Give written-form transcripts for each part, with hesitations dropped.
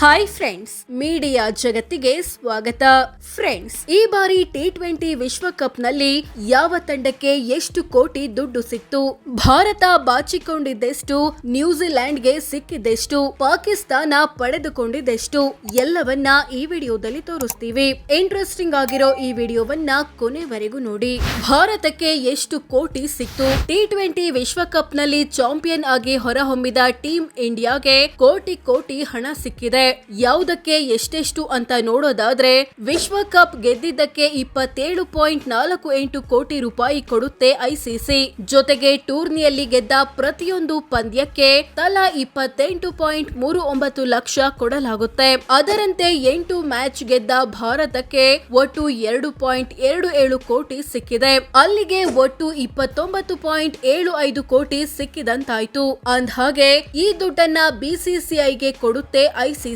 Hi friends, media ಜಗತ್ತಿಗೆ ಸ್ವಾಗತ. Friends, ಈ ಬಾರಿ T20 ವಿಶ್ವಕಪ್ ನಲ್ಲಿ ಯಾವ ತಂಡಕ್ಕೆ ಎಷ್ಟು ಕೋಟಿ ದುಡ್ಡು ಸಿಕ್ತು? ಭಾರತ ಬಾಚಿಕೊಂಡಿದ್ದೆಷ್ಟು? ನ್ಯೂಜಿಲೆಂಡ್ಗೆ ಸಿಕ್ಕಿದ್ದೆಷ್ಟು? ಪಾಕಿಸ್ತಾನ ಪಡೆದುಕೊಂಡಿದ್ದೆಷ್ಟು? ಎಲ್ಲವನ್ನ ಈ ವಿಡಿಯೋದಲ್ಲಿ ತೋರಿಸ್ತೀವಿ. ಇಂಟ್ರೆಸ್ಟಿಂಗ್ ಆಗಿರೋ ಈ ವಿಡಿಯೋವನ್ನ ಕೊನೆವರೆಗೂ ನೋಡಿ. ಭಾರತಕ್ಕೆ ಎಷ್ಟು ಕೋಟಿ ಸಿಕ್ತು? T20 ವಿಶ್ವಕಪ್ ನಲ್ಲಿ ಚಾಂಪಿಯನ್ ಆಗಿ ಹೊರಹೊಮ್ಮಿದ ಟೀಮ್ ಇಂಡಿಯಾಗೆ ಕೋಟಿ ಕೋಟಿ ಹಣ ಸಿಕ್ಕಿದೆ. ಯಾವುದಕ್ಕೆ ಎಷ್ಟೆಷ್ಟು ಅಂತ ನೋಡೋದಾದ್ರೆ, ವಿಶ್ವಕಪ್ ಗೆದ್ದಿದ್ದಕ್ಕೆ 27.48 ಕೋಟಿ ರೂಪಾಯಿ ಕೊಡುತ್ತೆ ಐಸಿಸಿ. ಜೊತೆಗೆ ಟೂರ್ನಿಯಲ್ಲಿ ಗೆದ್ದ ಪ್ರತಿಯೊಂದು ಪಂದ್ಯಕ್ಕೆ ತಲಾ 28.39 ಲಕ್ಷ ಕೊಡಲಾಗುತ್ತೆ. ಅದರಂತೆ 8 ಮ್ಯಾಚ್ ಗೆದ್ದ ಭಾರತಕ್ಕೆ ಒಟ್ಟು 2.27 ಕೋಟಿ ಸಿಕ್ಕಿದೆ. ಅಲ್ಲಿಗೆ ಒಟ್ಟು 29.75 ಕೋಟಿ ಸಿಕ್ಕಿದಂತಾಯ್ತು. ಅಂದ್ಹಾಗೆ ಈ ದುಡ್ಡನ್ನ ಬಿಸಿಸಿಐಗೆ ಕೊಡುತ್ತೆ ಐಸಿಸಿ.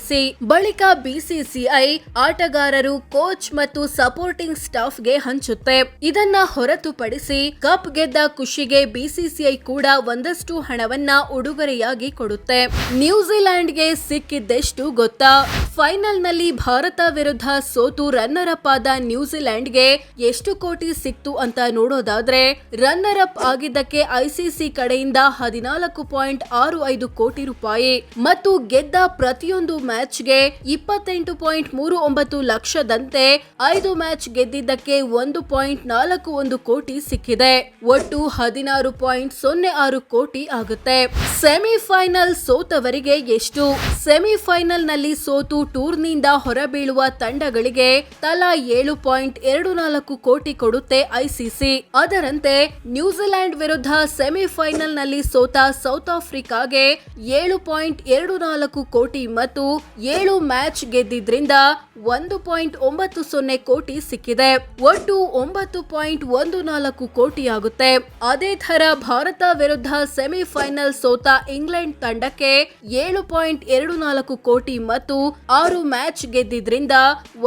ಬಳಿಕ ಬಿಸಿಸಿಐ ಆಟಗಾರರು, ಕೋಚ್ ಮತ್ತು ಸಪೋರ್ಟಿಂಗ್ ಸ್ಟಾಫ್ಗೆ ಹಂಚುತ್ತೆ. ಇದನ್ನ ಹೊರತುಪಡಿಸಿ ಕಪ್ ಗೆದ್ದ ಖುಷಿಗೆ ಬಿಸಿಸಿಐ ಕೂಡ ಒಂದಷ್ಟು ಹಣವನ್ನ ಉಡುಗೊರೆಯಾಗಿ ಕೊಡುತ್ತೆ. ನ್ಯೂಜಿಲೆಂಡ್ಗೆ ಸಿಕ್ಕಿದ್ದೆಷ್ಟು ಗೊತ್ತಾ? ಫೈನಲ್ ನಲ್ಲಿ ಭಾರತ ವಿರುದ್ಧ ಸೋತು ರನ್ನರ್ ಅಪ್ ಆದ ನ್ಯೂಜಿಲೆಂಡ್ಗೆ ಎಷ್ಟು ಕೋಟಿ ಸಿಕ್ತು ಅಂತ ನೋಡೋದಾದ್ರೆ, ರನ್ನರ್ ಅಪ್ ಆಗಿದ್ದಕ್ಕೆ ಐಸಿಸಿ ಕಡೆಯಿಂದ 14.65 ಕೋಟಿ ರೂಪಾಯಿ ಮತ್ತು ಗೆದ್ದ ಪ್ರತಿಯೊಂದು ಮ್ಯಾಚ್ಗೆ 28.39 ಲಕ್ಷದಂತೆ 5 ಮ್ಯಾಚ್ ಗೆದ್ದಿದ್ದಕ್ಕೆ 1.41 ಕೋಟಿ ಸಿಕ್ಕಿದೆ. ಒಟ್ಟು 16.06 ಕೋಟಿ ಆಗುತ್ತೆ. ಸೆಮಿಫೈನಲ್ ಸೋತವರಿಗೆ ಎಷ್ಟು? ಸೆಮಿಫೈನಲ್ ನಲ್ಲಿ ಸೋತು ಟೂರ್ನಿಯಿಂದ ಹೊರಬೀಳುವ ತಂಡಗಳಿಗೆ ತಲಾ 7.24 ಕೋಟಿ ಕೊಡುತ್ತೆ ಐಸಿಸಿ. ಅದರಂತೆ ನ್ಯೂಜಿಲೆಂಡ್ ವಿರುದ್ಧ ಸೆಮಿಫೈನಲ್ ನಲ್ಲಿ ಸೋತ ಸೌತ್ ಆಫ್ರಿಕಾಗೆ 7.24 ಕೋಟಿ ಮತ್ತು 7 ಮ್ಯಾಚ್ ಗೆದ್ದಿದ್ರಿಂದ 1.90 ಕೋಟಿ ಸಿಕ್ಕಿದೆ. ಒಟ್ಟು 9.14 ಕೋಟಿ ಆಗುತ್ತೆ. ಅದೇ ತರ ಭಾರತ ವಿರುದ್ಧ ಸೆಮಿಫೈನಲ್ ಸೋತ ಇಂಗ್ಲೆಂಡ್ ತಂಡಕ್ಕೆ 7.24 ಕೋಟಿ ಮತ್ತು 6 ಮ್ಯಾಚ್ ಗೆದ್ದಿದ್ರಿಂದ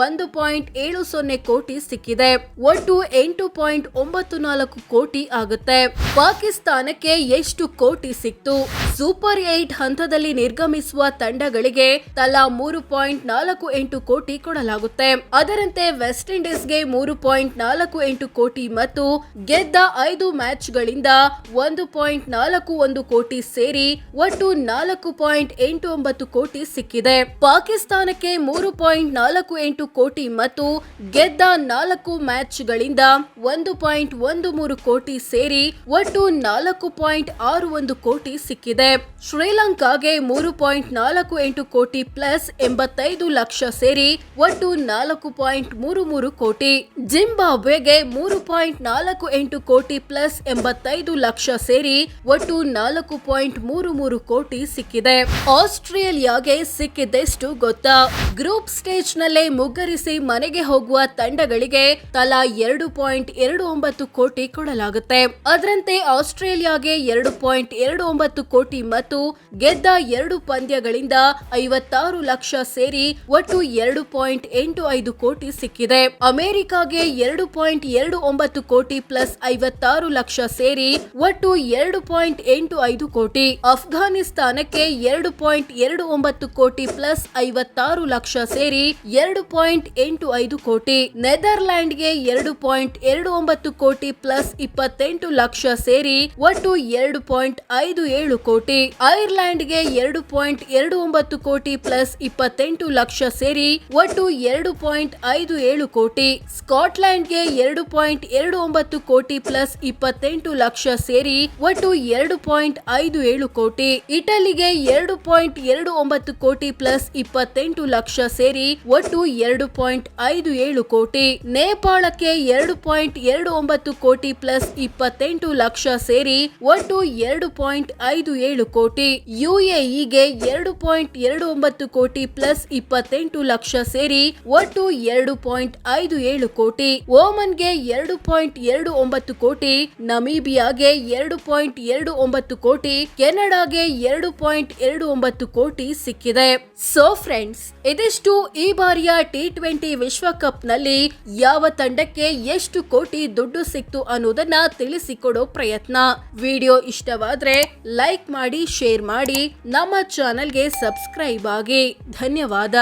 1.70 ಕೋಟಿ ಸಿಕ್ಕಿದೆ. ಒಟ್ಟು 8.94 ಕೋಟಿ ಆಗುತ್ತೆ. ಪಾಕಿಸ್ತಾನಕ್ಕೆ ಎಷ್ಟು ಕೋಟಿ ಸಿಕ್ತು? ಸೂಪರ್ 8 ಹಂತದಲ್ಲಿ ನಿರ್ಗಮಿಸುವ ತಂಡಗಳಿಗೆ ತಲಾ 3.48 ಕೋಟಿ ಕೊಡಲಾಗುತ್ತೆ. ಅದರಂತೆ ವೆಸ್ಟ್ ಇಂಡೀಸ್ಗೆ 3.48 ಕೋಟಿ ಮತ್ತು ಗೆದ್ದ 5 ಮ್ಯಾಚ್ ಗಳಿಂದ 1.41 ಕೋಟಿ ಸೇರಿ ಒಟ್ಟು 4.89 ಕೋಟಿ ಸಿಕ್ಕಿದೆ. ಪಾಕಿಸ್ತಾನಕ್ಕೆ 3.48 ಕೋಟಿ ಮತ್ತು ಗೆದ್ದ 4 ಮ್ಯಾಚ್ ಗಳಿಂದ 1.13 ಕೋಟಿ ಸೇರಿ ಒಟ್ಟು 4.61 ಕೋಟಿ ಸಿಕ್ಕಿದೆ. ಶ್ರೀಲಂಕಾಗೆ 3.48 ಕೋಟಿ ಪ್ಲಸ್ 85 ಲಕ್ಷ ಸೇರಿ ಒಟ್ಟು 4.33 ಕೋಟಿ. ಜಿಂಬಾಬ್ವೆಗೆ 3.48 ಕೋಟಿ ಪ್ಲಸ್ 85 ಲಕ್ಷ ಸೇರಿ ಒಟ್ಟು 4.33 ಕೋಟಿ ಸಿಕ್ಕಿದೆ. ಆಸ್ಟ್ರೇಲಿಯಾಗೆ ಸಿಕ್ಕಿದ್ದೆಷ್ಟು ಗೊತ್ತಾ? ಗ್ರೂಪ್ ಸ್ಟೇಜ್ ನಲ್ಲೇ ಮುಗ್ಗರಿಸಿ ಮನೆಗೆ ಹೋಗುವ ತಂಡಗಳಿಗೆ ತಲಾ 2.29 ಕೋಟಿ ಕೊಡಲಾಗುತ್ತೆ. ಅದರಂತೆ ಆಸ್ಟ್ರೇಲಿಯಾಗೆ 2.29 ಕೋಟಿ ಮತ್ತು ಗೆದ್ದ 2 ಪಂದ್ಯಗಳಿಂದ 56 ಲಕ್ಷ ಸೇರಿ ಒಟ್ಟು 2.85 ಕೋಟಿ ಸಿಕ್ಕಿದೆ. ಅಮೆರಿಕಾಗೆ 2.29 ಕೋಟಿ ಪ್ಲಸ್ 56 ಲಕ್ಷ ಸೇರಿ ಒಟ್ಟು 2.85 ಕೋಟಿ. ಅಫ್ಘಾನಿಸ್ತಾನಕ್ಕೆ 2.29 ಕೋಟಿ ಪ್ಲಸ್ 56 ಲಕ್ಷ ಸೇರಿ 2.85 ಕೋಟಿ. ನೆದರ್ಲ್ಯಾಂಡ್ಗೆ 2.29 ಕೋಟಿ ಪ್ಲಸ್ 28 ಲಕ್ಷ ಸೇರಿ ಒಟ್ಟು 2.57 ಕೋಟಿ. ಐರ್ಲೆಂಡ್ಗೆ 2.29 ಕೋಟಿ ಪ್ಲಸ್ 28 ಲಕ್ಷ ಸೇರಿ ಒಟ್ಟು 2.57 ಕೋಟಿ. ಸ್ಕಾಟ್ಲೆಂಡ್ಗೆ 2.29 ಕೋಟಿ ಪ್ಲಸ್ 28 ಲಕ್ಷ ಸೇರಿ ಒಟ್ಟು 2.57 ಕೋಟಿ. ಇಟಲಿಗೆ 2.29 ಕೋಟಿ ಪ್ಲಸ್ 28 ಲಕ್ಷ ಸೇರಿ ಒಟ್ಟು 2.57 ಕೋಟಿ. ನೇಪಾಳಕ್ಕೆ 2.29 ಕೋಟಿ ಪ್ಲಸ್ 28 ಲಕ್ಷ ಸೇರಿ ಒಟ್ಟು 2.57 ಕೋಟಿ. ಯುಎಇಗೆ 2.29 ಕೋಟಿ ಪ್ಲಸ್ 28 ಲಕ್ಷ ಸೇರಿ ಒಟ್ಟು 2.57 ಕೋಟಿ. ಓಮನ್ಗೆ 2.29 ಕೋಟಿ. ನಮೀಬಿಯಾಗೆ 2.29 ಕೋಟಿ. ಕೆನಡಾಗೆ 2.29 ಕೋಟಿ ಸಿಕ್ಕಿದೆ. ಸೋ ಫ್ರೆಂಡ್ಸ್, ಇದಿಷ್ಟು ಈ ಬಾರಿಯ T20 ವಿಶ್ವಕಪ್ ನಲ್ಲಿ ಯಾವ ತಂಡಕ್ಕೆ ಎಷ್ಟು ಕೋಟಿ ದುಡ್ಡು ಸಿಕ್ತು ಅನ್ನೋದನ್ನ ತಿಳಿಸಿಕೊಡೋ ಪ್ರಯತ್ನ. ವಿಡಿಯೋ ಇಷ್ಟವಾದ್ರೆ ಲೈಕ್ ಮಾಡಿ, ಶೇರ್ ಮಾಡಿ, ನಮ್ಮ ಚಾನೆಲ್ಗೆ ಸಬ್ಸ್ಕ್ರೈಬ್ ಆಗಿ. ಹಾಗೆ ಧನ್ಯವಾದ.